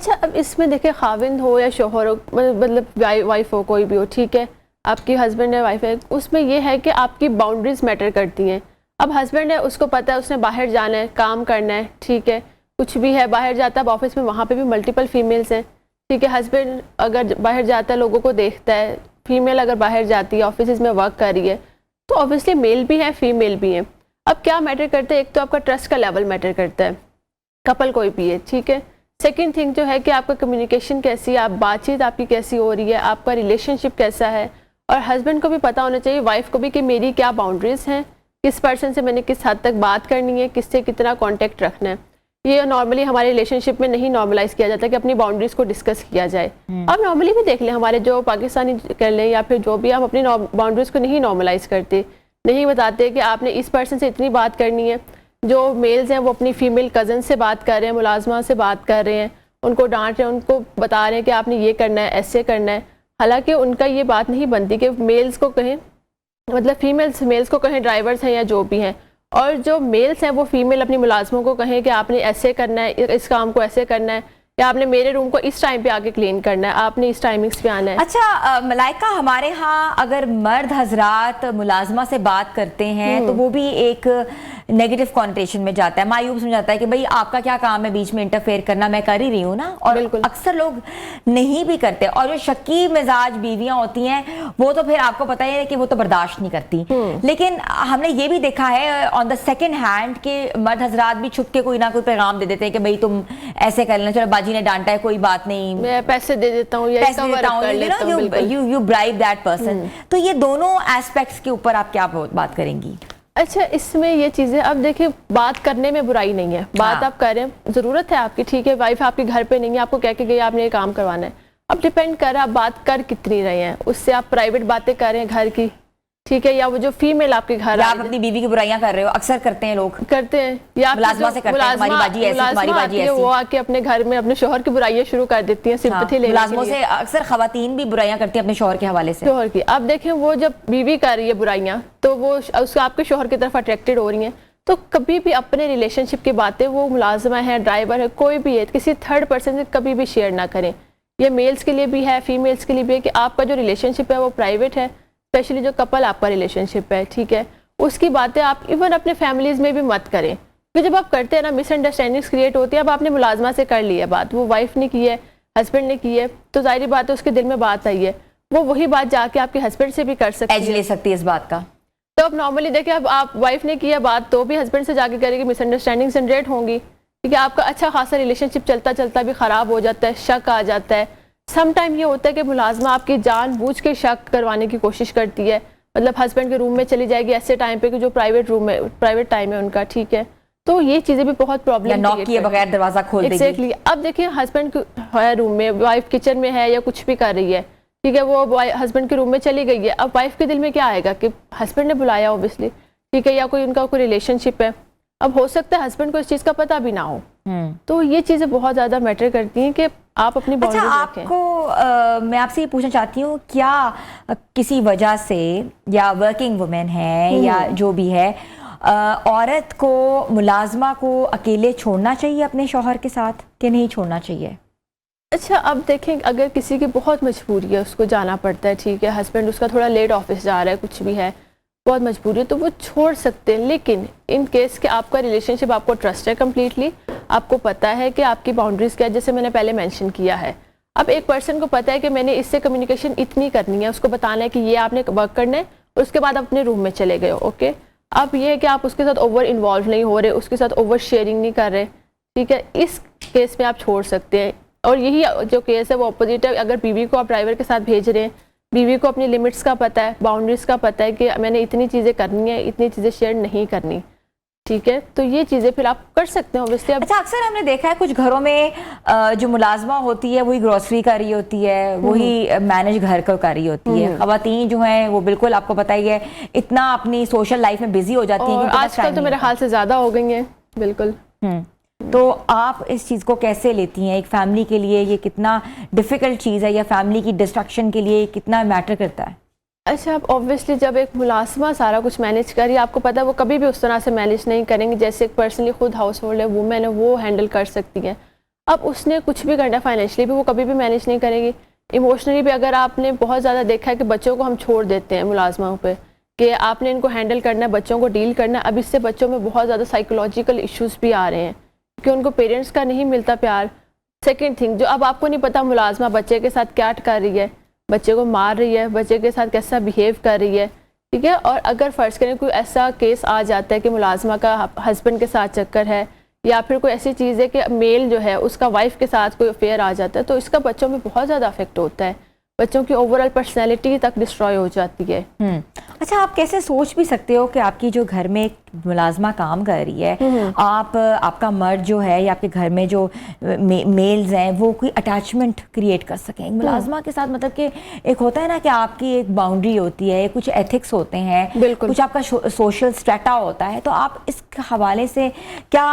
अच्छा, अब इसमें देखिए खाविंद हो या शोहर हो, मतलब वाइफ हो, कोई भी हो, ठीक है, आपकी हस्बैंड है, वाइफ है, उसमें यह है कि आपकी बाउंड्रीज मैटर करती हैं। अब हस्बैंड है, उसको पता है उसने बाहर जाना है, काम करना है, ठीक है, कुछ भी है, बाहर जाता है ऑफिस में, वहाँ पे भी मल्टीपल फीमेल्स हैं, ठीक है, हस्बैंड अगर बाहर जाता है लोगों को देखता है, फीमेल अगर बाहर जाती है ऑफिस में वर्क कर रही है, तो ऑब्वियसली मेल भी है फीमेल भी है। अब क्या मैटर करता है, एक तो आपका ट्रस्ट का लेवल मैटर करता है, कपल कोई भी है, ठीक है। सेकंड थिंग जो है कि आपका कम्युनिकेशन कैसी है, आप बातचीत आपकी कैसी हो रही है, आपका रिलेशनशिप कैसा है, और हस्बैंड को भी पता होना चाहिए, वाइफ को भी, कि मेरी क्या बाउंड्रीज हैं, किस पर्सन से मैंने किस हद तक बात करनी है, किससे कितना कांटेक्ट रखना है। ये नॉर्मली हमारे रिलेशनशिप में नहीं नॉर्मलाइज किया जाता कि अपनी बाउंड्रीज को डिस्कस किया जाए। अब नॉर्मली भी देख लें, हमारे जो पाकिस्तानी कर लें या फिर जो भी, हम अपनी बाउंड्रीज को नहीं नॉर्मलाइज करते, नहीं बताते कि आपने इस पर्सन से इतनी बात करनी है। जो मेल्स हैं वो अपनी फीमेल कज़न से बात कर रहे हैं, मुलाजमा से बात कर रहे हैं, उनको डांट रहे हैं, उनको बता रहे हैं कि आपने ये करना है, ऐसे करना है। हालांकि उनका ये बात नहीं बनती कि मेल्स को कहें, मतलब फीमेल्स मेल्स को कहें ड्राइवर्स हैं या जो भी हैं, और जो मेल्स हैं वो फीमेल अपनी मुलाजमों को कहें कि आपने ऐसे करना है, इस काम को ऐसे करना है, या आपने मेरे रूम को इस टाइम पे आके क्लीन करना है, आपने इस टाइमिंग्स पे आना है। अच्छा मलाइका, हमारे यहाँ अगर मर्द हजरात मुलाजमा से बात करते हैं तो वो भी एक नेगेटिव कॉन्टेशन में जाता है, मायूब समझ जाता है कि भाई आपका क्या काम है बीच में इंटरफेयर करना, मैं कर ही रही हूँ ना। और अक्सर लोग नहीं भी करते, और जो शकी मिजाज बीवियां होती हैं वो तो फिर आपको पता ही है कि वो तो बर्दाश्त नहीं करती। लेकिन हमने ये भी देखा है ऑन द सेकेंड हैंड के मर्द हजरात भी छुप के कोई ना कोई पैगाम दे देते हैं कि भाई तुम ऐसे कर लेना, चलो बाजी ने डांटा है कोई बात नहीं, मैं पैसे दे देता हूँ, यू ब्राइब दैट पर्सन। तो ये दोनों एस्पेक्ट्स के ऊपर आप क्या बात करेंगी? अच्छा, इसमें ये चीज़ें, अब देखिए बात करने में बुराई नहीं है, बात आप करें, ज़रूरत है आपकी, ठीक है, वाइफ आपके घर पे नहीं है, आपको कह के गई आपने ये काम करवाना है, अब डिपेंड कर रहा है आप बात कर कितनी रहे हैं, उससे आप प्राइवेट बातें कर रहे हैं घर की, ठीक है, या वो जो फीमेल आपके घर, आप अपनी बीवी की बुराइयां कर रहे हो, अक्सर करते हैं लोग, करते हैं, या मुलाजमा से करते हैं, हमारी बाजी ऐसी, हमारी बाजी ऐसी, वो आके अपने घर में अपने शोहर की बुराइयां शुरू कर देती हैं, सिंपैथी लेने के लिए। मुलाजमों से अक्सर खवातीन भी बुराइयां करती हैं अपने शोहर के हवाले से, शोहर की। अब देखें, वो जब बीवी कर रही है बुराइयां, तो वो उसको आपके शोहर की तरफ अट्रैक्टेड हो रही हैं, तो कभी भी अपने रिलेशनशिप की बातें, वो मुलाजमा है, ड्राइवर है, कोई भी है, किसी थर्ड पर्सन से कभी भी शेयर ना करें। ये मेल्स के लिए भी है, फीमेल्स के लिए भी है, कि आपका जो रिलेशनशिप है वो प्राइवेट है, स्पेशली जो कपल आपका रिलेशनशिप है, ठीक है, उसकी बातें आप इवन अपने फैमिलीज में भी मत करें, क्योंकि जब आप करते हैं ना मिसअंडरस्टैंडिंग्स क्रिएट होती है। अब आपने मुलाजमा से कर ली है बात, वो वाइफ ने की है, हस्बैंड ने की है, तो जाहिर बात है उसके दिल में बात आई है, वो वही बात जाके आपके हस्बैंड से भी कर सकती है, ले सकती है इस बात का। तो अब नॉर्मली देखिए, अब आप वाइफ ने किया बात तो भी हस्बैंड से जाके करेगी, मिसअंडरस्टैंडिंग जनरेट होंगी, ठीक है, आपका अच्छा खासा रिलेशनशिप चलता चलता भी खराब हो जाता है, शक आ जाता है। सम टाइम ये होता है कि मुलाजमा आपकी जानबूझ के शक करवाने की कोशिश करती है, मतलब हस्बैंड के रूम में चली जाएगी ऐसे टाइम पे कि जो प्राइवेट रूम में प्राइवेट टाइम है उनका, ठीक है, तो ये चीजें भी बहुत प्रॉब्लम, नॉक किए बगैर दरवाजा खोल देगी। एग्जैक्टली। अब देखिए, हस्बैंड है रूम में, वाइफ किचन में है या कुछ भी कर रही है, ठीक है, वो हस्बैंड के रूम में चली गई है, अब वाइफ के दिल में क्या आएगा कि हस्बैंड ने बुलाया ऑब्वियसली, ठीक है, या कोई उनका कोई रिलेशनशिप है, अब हो सकता है हस्बैंड को इस चीज़ का पता भी ना हो, तो ये चीज़ें बहुत ज़्यादा मैटर करती हैं कि आप अपनी बाउंड्रीज रखें। आपको मैं आपसे ये पूछना चाहती हूँ, क्या किसी वजह से, या वर्किंग वुमेन है या जो भी है, औरत को, मुलाजमा को अकेले छोड़ना चाहिए अपने शौहर के साथ कि नहीं छोड़ना चाहिए? अच्छा, अब देखें, अगर किसी की बहुत मजबूरी है, उसको जाना पड़ता है, ठीक है, हस्बैंड उसका थोड़ा लेट ऑफिस जा रहा है, कुछ भी है, बहुत मजबूरी है, तो वो छोड़ सकते हैं। लेकिन इन केस के आपका रिलेशनशिप, आपको ट्रस्ट है कम्प्लीटली, आपको पता है कि आपकी बाउंड्रीज क्या है, जैसे मैंने पहले मेंशन किया है। अब एक पर्सन को पता है कि मैंने इससे कम्युनिकेशन इतनी करनी है, उसको बताना है कि ये आपने वर्क करना है, उसके बाद आप अपने रूम में चले गए, ओके। अब ये है कि आप उसके साथ ओवर इन्वॉल्व नहीं हो रहे, उसके साथ ओवर शेयरिंग नहीं कर रहे, ठीक है, इस केस में आप छोड़ सकते हैं। और यही जो केस है वो अपोजिट है, अगर बीवी को आप ड्राइवर के साथ भेज रहे हैं, बीवी को अपनी लिमिट्स का पता है, बाउंड्रीज का पता है कि मैंने इतनी चीज़ें करनी है, इतनी चीज़ें शेयर नहीं करनी, ठीक है, तो ये चीज़ें फिर आप कर सकते हैं ऑब्वियसली। अच्छा, अक्सर हमने देखा है कुछ घरों में जो मुलाजमा होती है वही ग्रोसरी कर रही होती है, वही मैनेज घर को कर रही होती है, खवातीन जो हैं वो बिल्कुल आपको पता ही है इतना अपनी सोशल लाइफ में बिजी हो जाती है, आजकल तो मेरे हाल से ज़्यादा हो गई हैं, बिल्कुल। तो आप इस चीज़ को कैसे लेती हैं? एक फैमिली के लिए ये कितना डिफ़िकल्ट चीज़ है, या फैमिली की डिस्ट्रक्शन के लिए कितना मैटर करता है? अच्छा, अब ऑब्वियसली जब एक मुलाजमा सारा कुछ मैनेज करिए, आपको पता है वो कभी भी उस तरह से मैनेज नहीं करेंगे जैसे एक पर्सनली खुद हाउस होल्ड है, वुमेन है, वो हैंडल कर सकती हैं। अब उसने कुछ भी करना है, फाइनेंशियली भी वो कभी भी मैनेज नहीं करेगी, इमोशनली भी। अगर आपने बहुत ज़्यादा देखा है कि बच्चों को हम छोड़ देते हैं मुलाजमाओं पे कि आपने इनको हैंडल करना है, बच्चों को डील करना है, अब इससे बच्चों में बहुत ज़्यादा साइकोलॉजिकल इश्यूज़ भी आ रहे हैं कि उनको पेरेंट्स का नहीं मिलता प्यार। सेकेंड थिंग, जो अब आपको नहीं पता मुलाजमा बच्चे के साथ क्या कर रही है, बच्चे को मार रही है, बच्चे के साथ कैसा बिहेव कर रही है, ठीक है। और अगर फ़र्ज़ करें कोई ऐसा केस आ जाता है कि मुलाजमा का हस्बैंड के साथ चक्कर है या फिर कोई ऐसी चीज़ है कि मेल जो है उसका वाइफ के साथ कोई अफेयर आ जाता है, तो इसका बच्चों में बहुत ज़्यादा अफेक्ट होता है, बच्चों की ओवरऑल पर्सनैलिटी तक डिस्ट्रॉय हो जाती है। अच्छा, आप कैसे सोच भी सकते हो कि आपकी जो घर में एक मुलाजमा काम कर रही है, आपका मर्द जो है या आपके घर में जो मेल्स हैं वो कोई अटैचमेंट क्रिएट कर सकें मुलाजमा के साथ? मतलब कि एक होता है ना कि आपकी एक बाउंड्री होती है, कुछ एथिक्स होते हैं, कुछ आपका सोशल स्ट्रेटा होता है, तो आप इस हवाले से क्या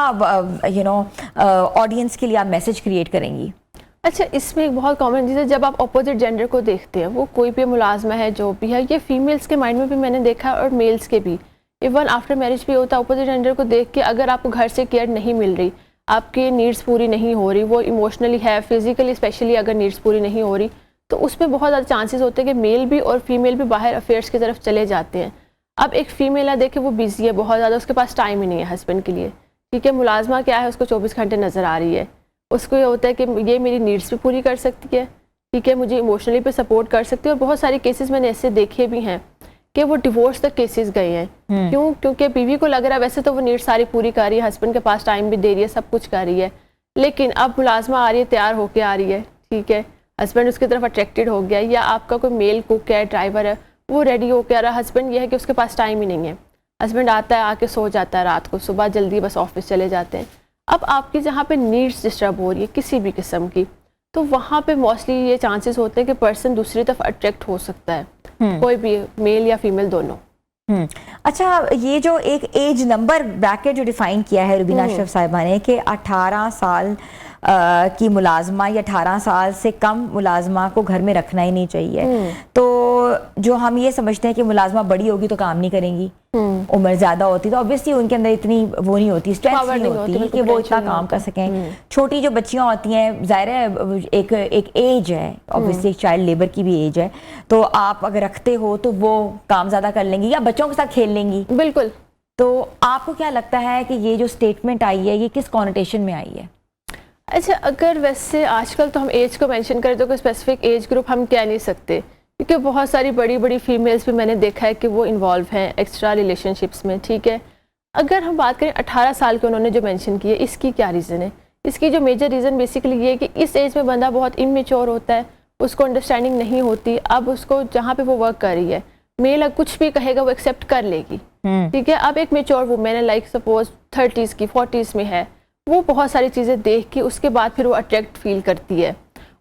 ऑडियंस के लिए आप मैसेज क्रिएट करेंगी? अच्छा, इसमें एक बहुत कॉमन चीज़ है, जब आप अपोजिट जेंडर को देखते हैं, वो कोई भी मुलाजमा है जो भी है, ये फीमेल्स के माइंड में भी मैंने देखा और मेल्स के भी, इवन आफ्टर मैरिज भी होता है। अपोजिट जेंडर को देख के अगर आपको घर से केयर नहीं मिल रही, आपकी नीड्स पूरी नहीं हो रही, वो इमोशनली है, फिजिकली स्पेशली अगर नीड्स पूरी नहीं हो रही, तो उसमें बहुत ज़्यादा चांसेस होते हैं कि मेल भी और फीमेल भी बाहर अफेयर्स की तरफ चले जाते हैं। अब एक फ़ीमेल है, देखे वो बिजी है बहुत ज़्यादा, उसके पास टाइम ही नहीं है हस्बैंड के लिए, ठीक है। मुलाजमा क्या है, उसको 24 घंटे नज़र आ रही है, उसको ये होता है कि ये मेरी नीड्स भी पूरी कर सकती है, ठीक है, मुझे इमोशनली पे सपोर्ट कर सकती है। और बहुत सारे केसेस मैंने ऐसे देखे भी हैं कि वो डिवोर्स तक केसेस गए हैं। क्यों? क्योंकि बीवी को लग रहा है वैसे तो वो नीड्स सारी पूरी कर रही है, हस्बैंड के पास टाइम भी दे रही है, सब कुछ कर रही है, लेकिन अब मुलाजमा आ रही है, तैयार होके आ रही है, ठीक है, हस्बैंड उसकी तरफ अट्रैक्टेड हो गया, या आपका कोई मेल कुक है, ड्राइवर है, वो रेडी होके आ रहा है, हस्बैंड ये है कि उसके पास टाइम ही नहीं है, हस्बैंड आता है, आके सो जाता है रात को, सुबह जल्दी बस ऑफिस चले जाते हैं। अब आपकी जहाँ पे नीड्स डिस्टर्ब हो रही है किसी भी किस्म की, तो वहाँ पे मोस्टली ये चांसेस होते हैं कि पर्सन दूसरी तरफ अट्रैक्ट हो सकता है, कोई भी मेल या फीमेल दोनों। अच्छा, ये जो एक एज नंबर ब्रैकेट जो डिफाइन किया है रुबीना अशरफ साहिबा ने कि 18 साल की मुलाजमा या 18 साल से कम मुलाजमा को घर में रखना ही नहीं चाहिए, तो जो हम ये समझते हैं कि मुलाजमा बड़ी होगी तो काम नहीं करेंगी, उम्र ज्यादा होती तो ऑब्वियसली उनके अंदर इतनी वो नहीं होती, स्ट्रेंथ नहीं होती कि वो इतना काम कर सकें। छोटी जो बच्चियां होती हैं, जाहिर है एक एज है, ऑब्वियसली चाइल्ड लेबर की भी एज है, तो आप अगर रखते हो तो वो काम ज्यादा कर लेंगी या बच्चों के साथ खेल लेंगी। बिल्कुल। तो आपको क्या लगता है कि ये जो स्टेटमेंट आई है ये किस कॉनोटेशन में आई है? अच्छा, अगर वैसे आजकल तो हम एज को मेंशन करें तो कोई स्पेसिफिक एज ग्रुप हम कह नहीं सकते, क्योंकि बहुत सारी बड़ी बड़ी फीमेल्स भी मैंने देखा है कि वो इन्वॉल्व हैं एक्स्ट्रा रिलेशनशिप्स में, ठीक है। अगर हम बात करें 18 साल के उन्होंने जो मेंशन की है, इसकी क्या रीज़न है? इसकी जो मेजर रीज़न बेसिकली ये है कि इस एज में बंदा बहुत इमेच्योर होता है, उसको अंडरस्टैंडिंग नहीं होती। अब उसको जहाँ पे वो वर्क कर रही है, मेल कुछ भी कहेगा वो एक्सेप्ट कर लेगी, ठीक है। अब एक मेच्योर वुमेन है, लाइक सपोज 30s की 40s में है, वो बहुत सारी चीज़ें देख के उसके बाद फिर वो अट्रैक्ट फील करती है,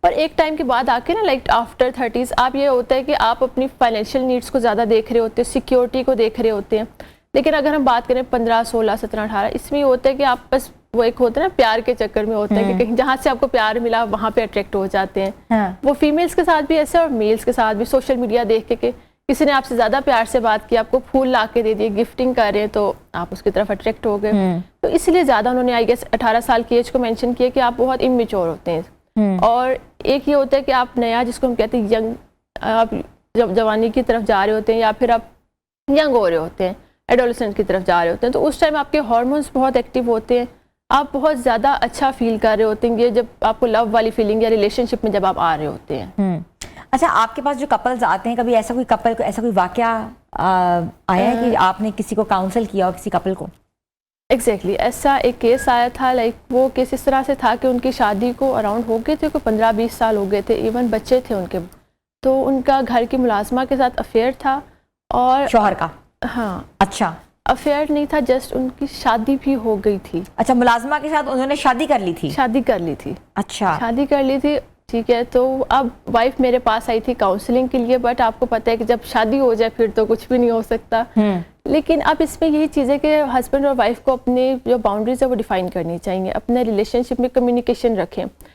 और एक टाइम के बाद आके ना, लाइक आफ्टर 30s आप ये होता है कि आप अपनी फाइनेंशियल नीड्स को ज़्यादा देख रहे होते हैं, सिक्योरिटी को देख रहे होते हैं। लेकिन अगर हम बात करें 15, 16, 17, 18, इसमें होता है कि आप बस वो एक होता है ना, प्यार के चक्कर में होता है कि कहीं जहाँ से आपको प्यार मिला वहाँ पे अट्रैक्ट हो जाते हैं। वो फीमेल्स के साथ भी ऐसे और मेल्स के साथ भी, सोशल मीडिया देख के किसी ने आपसे ज़्यादा प्यार से बात की, आपको फूल ला के दे दिए, गिफ्टिंग कर रहे हैं, तो आप उसकी तरफ अट्रैक्ट हो गए। तो इसलिए ज़्यादा उन्होंने आई गेस 18 साल की एज को मेंशन किया कि आप बहुत इमेच्योर होते हैं। और एक ये होता है कि आप नया, जिसको हम कहते हैं यंग, आप जब जवानी की तरफ जा रहे होते हैं या फिर आप यंग हो रहे होते हैं, एडोलेसेंट की तरफ जा रहे होते हैं, तो उस टाइम आपके हार्मोन्स बहुत एक्टिव होते हैं, आप बहुत ज़्यादा अच्छा फील कर रहे होते हैं, ये जब आपको लव वाली फीलिंग या रिलेशनशिप में जब आप आ रहे होते हैं। अच्छा, आपके पास जो कपल्स आते हैं, कभी ऐसा कोई कपल को ऐसा कोई वाकया आया है कि आपने किसी को काउंसल किया हो, किसी कपल को? एग्जैक्टली ऐसा एक केस आया था, लाइक वो केस इस तरह से था कि उनकी शादी को अराउंड हो गए थे, कोई 15-20 साल हो गए थे, इवन बच्चे थे उनके, तो उनका घर की मुलाजमा के साथ अफेयर था, और शौहर का? हाँ। अच्छा, अफेयर नहीं था, जस्ट उनकी शादी भी हो गई थी। अच्छा, मुलाजमा के साथ उन्होंने शादी कर ली थी? शादी कर ली थी। अच्छा, शादी कर ली थी, ठीक है। तो अब वाइफ मेरे पास आई थी काउंसलिंग के लिए, बट आपको पता है कि जब शादी हो जाए फिर तो कुछ भी नहीं हो सकता। लेकिन अब इसमें यही चीज़ है कि हस्बैंड और वाइफ को अपने जो बाउंड्रीज है वो डिफाइन करनी चाहिए, अपने रिलेशनशिप में कम्युनिकेशन रखें।